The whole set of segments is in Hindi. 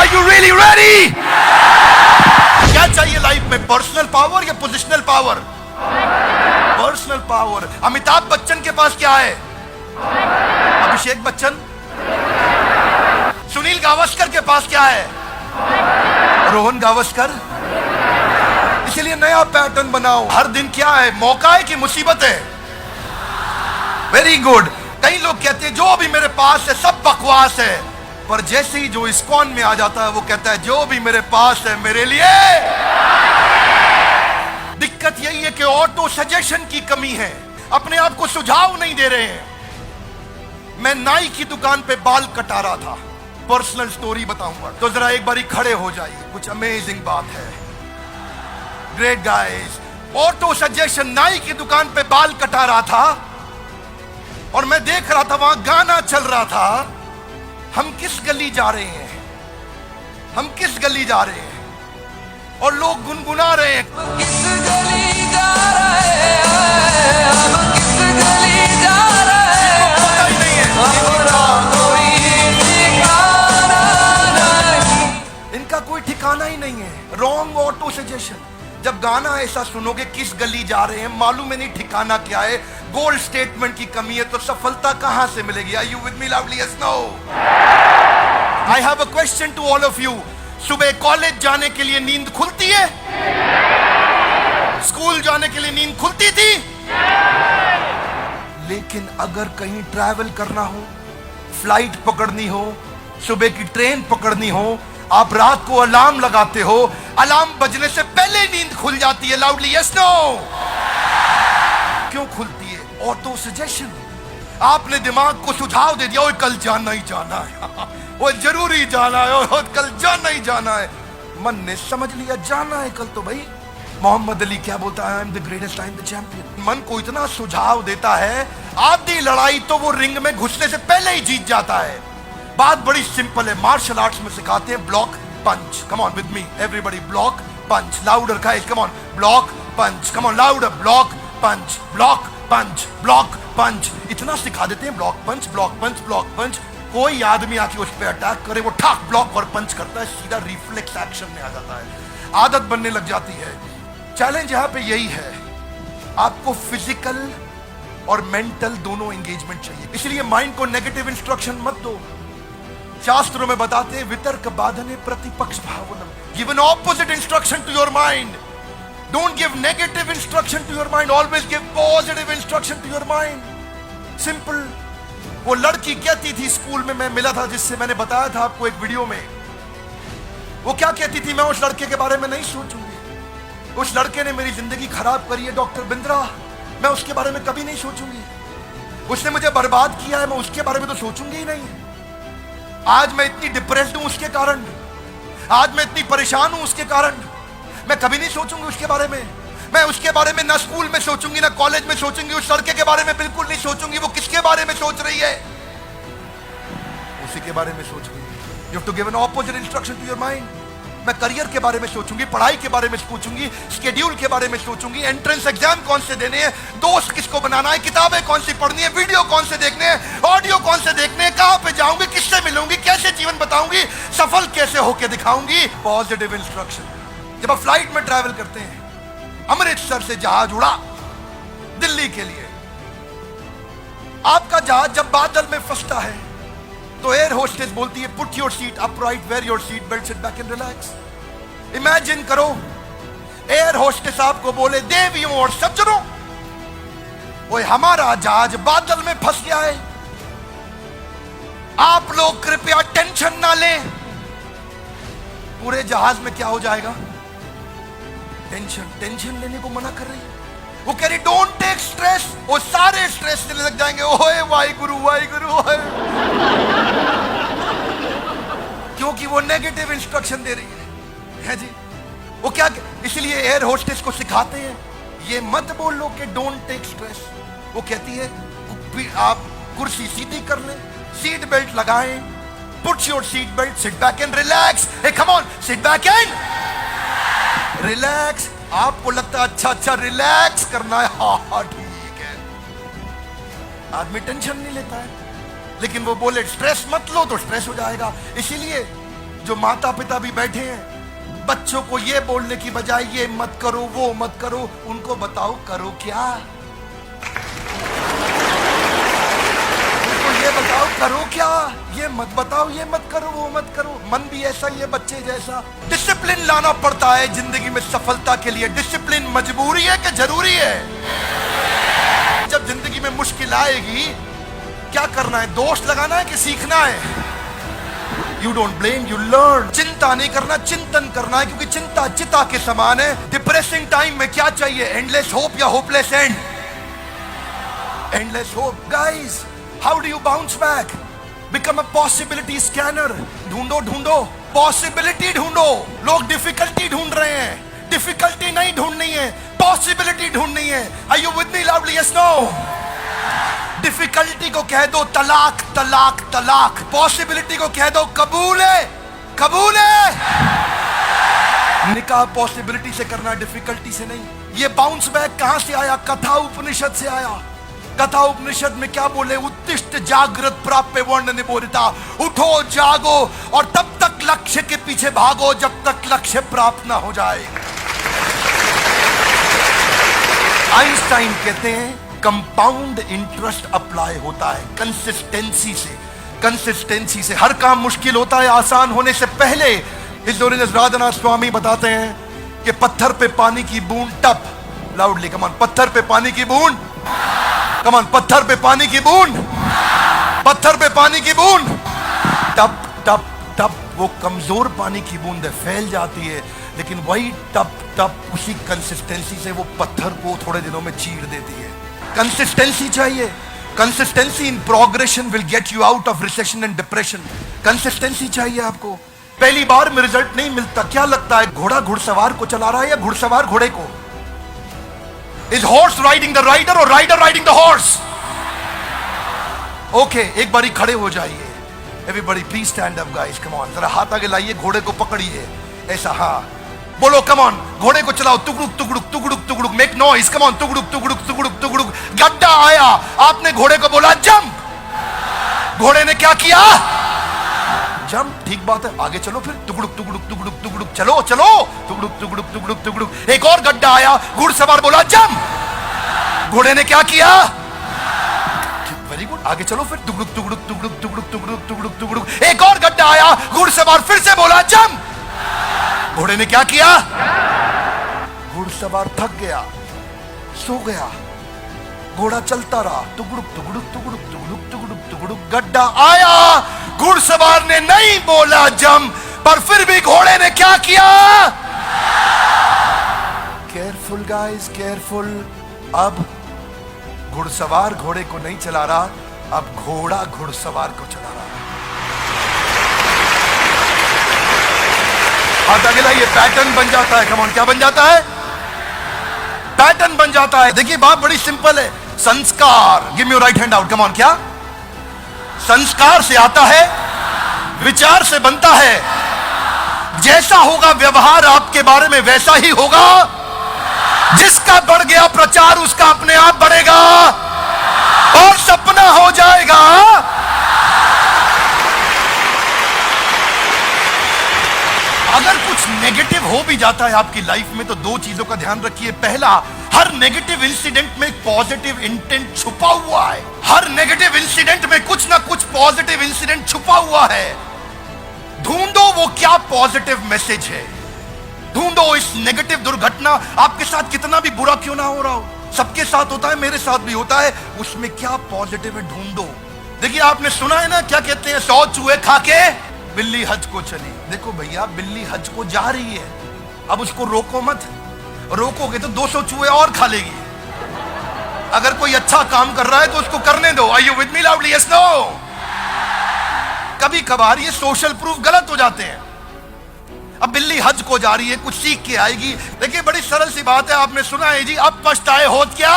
Are you really ready? क्या चाहिए लाइफ में, पर्सनल पावर या positional power? Personal power. Amitabh Bachchan के पास क्या है? अभिषेक बच्चन। सुनील गावस्कर के पास क्या है? रोहन गावस्कर। इसलिए नया पैटर्न बनाओ। हर दिन क्या है, मौका है कि मुसीबत है? Very good. कई लोग कहते हैं जो भी मेरे पास है सब बकवास है, पर जैसे ही जो इस्कॉन में आ जाता है वो कहता है जो भी मेरे पास है मेरे लिए। दिक्कत यही है कि ऑटो सजेशन की कमी है, अपने आप को सुझाव नहीं दे रहे हैं। मैं नाई की दुकान पे बाल कटा रहा था, पर्सनल स्टोरी बताऊंगा, तो जरा एक बारी खड़े हो जाइए, कुछ अमेजिंग बात है। ग्रेट गाइस, ऑटो सजेशन, नाई की दुकान पे बाल कटा रहा था और मैं देख रहा था वहां गाना चल रहा था, हम किस गली जा रहे हैं, हम किस गली जा रहे हैं, और लोग गुनगुना रहे हैं, किस गली जा रहे हैं, हम किस गली जा रहे हैं, पता ही नहीं है, इनका कोई ठिकाना ही नहीं है। Wrong auto suggestion. जब गाना ऐसा सुनोगे किस गली जा रहे हैं, मालूम है नहीं ठिकाना क्या है, गोल स्टेटमेंट की कमी है, तो सफलता कहां से मिलेगी? Are you with me loudly? Yes, no? I have a question to all of you. सुबह कॉलेज जाने के लिए नींद खुलती है? स्कूल जाने के लिए नींद खुलती थी? लेकिन अगर कहीं ट्रैवल करना हो, फ्लाइट पकड़नी हो, सुबह की ट्रेन पकड़नी हो, आप रात को अलार्म लगाते हो, अलार्म बजने से पहले नींद खुल जाती है। Loudly yes, no? क्यों खुलती है? Auto suggestion. आपने दिमाग को सुझाव दे दिया, ओए कल जाना ही जाना है, वो जरूरी जाना है, और कल जाना ही जाना है। मन ने समझ लिया जाना है कल, तो भाई मोहम्मद अली क्या बोलता है, I am the greatest, I am the champion. मन को इतना सुझाव देता है, आधी लड़ाई तो वो रिंग में घुसने से पहले ही जीत जाता है। बात बड़ी सिंपल है, मार्शल आर्ट्स में सिखाते हैं block punch. Come on with me everybody, block punch. Louder guys, come on, block punch, come on louder, block punch, block punch, block punch. इतना सिखा देते हैं, block punch, block punch, block punch. कोई आदमी आके उस पर अटैक करे, वो ठाक ब्लॉक और पंच करता है, सीधा रिफ्लेक्स एक्शन में आ जाता है, आदत बनने लग जाती है। चैलेंज यहां पे यही है, आपको फिजिकल और मेंटल दोनों एंगेजमेंट चाहिए। इसलिए माइंड को नेगेटिव इंस्ट्रक्शन मत दो। शास्त्रों में बताते हैं वितर्क बाधने प्रतिपक्ष भावनम, give an opposite instruction to your mind. Don't give negative instruction to your mind, always give positive instruction to your mind. Simple. वो लड़की कहती थी, स्कूल में मैं मिला था जिससे मैंने बताया था आपको एक वीडियो में, वो क्या कहती थी, मैं उस लड़के के बारे में नहीं सोचूंगी, उस लड़के ने मेरी जिंदगी खराब करी है डॉक्टर बिंद्रा, मैं उसके बारे में कभी नहीं सोचूंगी, उसने मुझे बर्बाद किया है, मैं उसके बारे में तो सोचूंगी ही नहीं। आज मैं इतनी डिप्रेस्ड हूं उसके कारण, आज मैं इतनी परेशान हूं उसके कारण, मैं कभी नहीं सोचूंगी उसके बारे में। मैं उसके बारे में ना स्कूल में सोचूंगी ना कॉलेज में सोचूंगी, उस लड़के के बारे में बिल्कुल नहीं सोचूंगी। वो किसके बारे में सोच रही है? उसी के बारे में सोच रही है। You have to give an opposite instruction to your mind. मैं करियर के बारे में सोचूंगी, पढ़ाई के बारे में सोचूंगी, शेड्यूल के बारे में सोचूंगी, एंट्रेंस एग्जाम कौन से देने हैं, दोस्त किसको बनाना है, किताबें कौन सी पढ़नी है, वीडियो कौन से देखने हैं, ऑडियो कौन से देखने हैं, कहां पे जाऊंगी, किससे मिलूंगी, कैसे जीवन बताऊंगी, सफल कैसे होके दिखाऊंगी। Positive instruction. जब आप फ्लाइट में ट्रैवल करते हैं, अमृतसर से जहाज उड़ा दिल्ली के लिए, आपका जहाज जब बादल में फंसता है तो एयर होस्टेस बोलती है put your seat upright, wear your seat belt, sit back and relax. Imagine करो एयर होस्टेस आपको बोले देवियों और सज्जनों, वो हमारा जहाज बादल में फंस गया है, आप लोग कृपया टेंशन ना लें। पूरे जहाज में क्या हो जाएगा? टेंशन। टेंशन लेने को मना कर रही है। वो कह रही डोंट टेक स्ट्रेस, वो सारे स्ट्रेस लेने लग जाएंगे। ओए वाहिगुरु वाहिगुरु, क्योंकि वो नेगेटिव इंस्ट्रक्शन दे रही है जी। वो क्या, इसलिए एयर होस्टेस को सिखाते हैं ये मत बोलो कि डोंट टेक स्ट्रेस। वो कहती है आप कुर्सी सीधी कर लें, सीट बेल्ट लगाएं, put your seat belt, sit back and relax. Hey come on, sit back and relax. आपको लगता है अच्छा रिलैक्स करना है, हाँ ठीक है, आदमी टेंशन नहीं लेता है, लेकिन वो बोले स्ट्रेस मत लो तो स्ट्रेस हो जाएगा। इसीलिए जो माता पिता भी बैठे हैं, बच्चों को ये बोलने की बजाय ये मत करो वो मत करो, उनको बताओ करो क्या। उनको ये बताओ करो क्या, ये मत बताओ ये मत करो वो मत करो। मन भी ऐसा ही है बच्चे जैसा। डिसिप्लिन लाना पड़ता है जिंदगी में सफलता के लिए। डिसिप्लिन मजबूरी है कि जरूरी है? जब जिंदगी में मुश्किल आएगी क्या करना है? दोस्त लगाना है कि सीखना है? You don't blame, you learn. चिंता नहीं करना, चिंतन करना है, क्योंकि चिंता चिता के समान है। डिप्रेसिंग टाइम में क्या चाहिए? एंडलेस होप या hopeless and? Endless hope. Guys, how do you bounce back? Become a possibility scanner. ढूंढो ढूंढो, पॉसिबिलिटी ढूंढो। लोग डिफिकल्टी ढूंढ रहे हैं। डिफिकल्टी नहीं ढूंढनी है, पॉसिबिलिटी ढूंढनी है। Are you with me loudly? Yes no? Difficulty को कह दो तलाक तलाक तलाक, पॉसिबिलिटी को कह दो कबूल है कबूल है। निकाह पॉसिबिलिटी से करना, डिफिकल्टी से नहीं। ये बाउंस बैक कहां से आया? कथा उपनिषद से आया। कथा उपनिषद में क्या बोले? उत्तिष्ठ जागृत प्राप्य वर्ण निबोधिता। उठो जागो और तब तक लक्ष्य के पीछे भागो जब तक लक्ष्य प्राप्त ना हो जाए। आइंस्टाइन कहते हैं कंपाउंड इंटरेस्ट अप्लाई होता है कंसिस्टेंसी से। कंसिस्टेंसी से हर काम मुश्किल होता है आसान होने से पहले। इस दौरान राधानाथ स्वामी बताते हैं कि पत्थर पे पानी की बूंद टप, लाउडली कमान, पत्थर पे पानी की बूंद, कमान, पत्थर पे पानी की बूंद, पत्थर पे पानी की बूंद, टप टप टप। वो कमजोर पानी की बूंद फैल जाती है, लेकिन वही टप टप उसी कंसिस्टेंसी से वो पत्थर को थोड़े दिनों में चीर देती है। कंसिस्टेंसी चाहिए। Consistency in progression will get you out of recession and depression. Consistency चाहिए आपको। पहली बार में रिजल्ट नहीं मिलता। क्या लगता है घोड़ा घुड़सवार को चला रहा है या घुड़सवार घोड़े को? Is horse riding the rider और rider riding the horse? Okay, एक बारी खड़े हो जाइए। Everybody please stand up guys, come on. जरा हाथ आगे लाइए, घोड़े को पकड़िए ऐसा। हाँ बोलो, कम ऑन। घोड़े को चलाओ, टुकड़ुक टुकड़ुक टुकड़ुक टुकड़ुक, मेक नॉइज, कम ऑन, टुकड़ुक टुकड़ुक टुकड़ुक टुकड़ुक। गड्ढा आया, आपने घोड़े को बोला जंप। घोड़े ने क्या किया? जंप। ठीक बात है, आगे चलो फिर। टुकड़ुक टुकड़ुक टुकड़ुक टुकड़ुक, चलो चलो, टुकड़ुक टुकड़ुक टुकड़ुक टुकड़ुक। एक और गड्ढा आया, घुड़सवार बोला जंप। घोड़े ने क्या किया? वेरी गुड, आगे चलो फिर। टुकड़ुक टुकड़ुक टुकड़ुक टुकड़ुक टुकड़ुक टुकड़ुक टुकड़ुक। एक और गड्ढा आया, घुड़सवार फिर से बोला जंप। घोड़े ने क्या किया? घुड़सवार थक गया, सो गया। घोड़ा चलता रहा, टुकड़ुक टुकड़ुक टुकड़ुक टुकड़ुक टुकड़ुक टुकड़ुक। गड्ढा आया, घुड़सवार ने नहीं बोला जंप, पर फिर भी घोड़े ने क्या किया? Careful guys, careful. अब घुड़सवार घोड़े को नहीं चला रहा, अब घोड़ा घुड़सवार को चला रहा। हाथ आगे लाइए, पैटर्न बन जाता है। कम ऑन, क्या बन जाता है? पैटर्न बन जाता है। देखिए बात बड़ी सिंपल है। संस्कार, give me your right hand out, come on. क्या? संस्कार से आता है, विचार से बनता है। जैसा होगा व्यवहार आपके बारे में वैसा ही होगा। जिसका बढ़ गया प्रचार उसका अपने आप बढ़ेगा और सपना हो जाएगा। अगर कुछ नेगेटिव हो भी जाता है आपकी लाइफ में तो दो चीजों का ध्यान रखिए। पहला, हर नेगेटिव इंसिडेंट में एक पॉजिटिव इंटेंट छुपा हुआ है। हर नेगेटिव इंसिडेंट में कुछ ना कुछ पॉजिटिव इंसिडेंट छुपा हुआ है। ढूंढो वो क्या पॉजिटिव मैसेज है। ढूंढो इस नेगेटिव दुर्घटना आपके साथ कितना भी बुरा क्यों ना हो रहा हो, सबके साथ होता है, मेरे साथ भी होता है, उसमें क्या पॉजिटिव है ढूंढो। देखिए आपने सुना है ना, क्या कहते हैं, 100 चूहे खा के बिल्ली हज को चली। देखो भैया, बिल्ली हज को जा रही है, अब उसको रोको मत। रोकोगे तो 200 चूहे और खा लेगी। अगर कोई अच्छा काम कर रहा है तो उसको करने दो। Are you with me loudly? Yes no? कभी कभार ये सोशल प्रूफ गलत हो जाते हैं। अब बिल्ली हज को जा रही है, कुछ सीख के आएगी। देखिए बड़ी सरल सी बात है, आपने सुना है जी, अब पछताए होत क्या?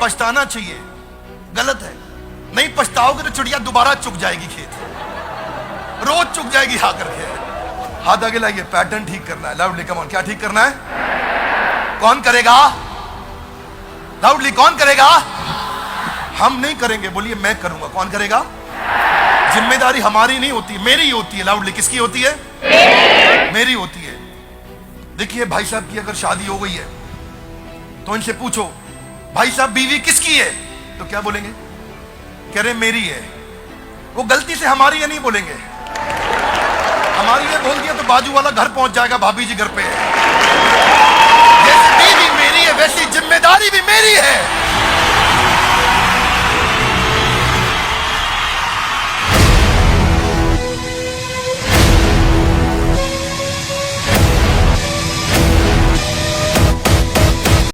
पछताना चाहिए, गलत है। नहीं पछताओगे तो चिड़िया दोबारा चुग जाएगी खेत, रोज चुग जाएगी आकर के। हाथ आगे लाइए, पैटर्न ठीक करना है। लाउडली कम ऑन, क्या ठीक करना है? कौन करेगा? लाउडली कौन करेगा? हम नहीं करेंगे, बोलिए मैं करूंगा। कौन करेगा? जिम्मेदारी हमारी नहीं होती, मेरी होती है। लाउडली, किसकी होती है? मेरी होती है। देखिए भाई साहब की अगर शादी हो गई है तो इनसे पूछो, भाई साहब बीवी किसकी है? तो क्या बोलेंगे? कह रहे मेरी है। वो गलती से हमारी है नहीं बोलेंगे। हमारी है बोल दिया तो बाजू वाला घर पहुंच जाएगा, भाभी जी घर पे है। जैसे बीवी मेरी है वैसी जिम्मेदारी भी मेरी है।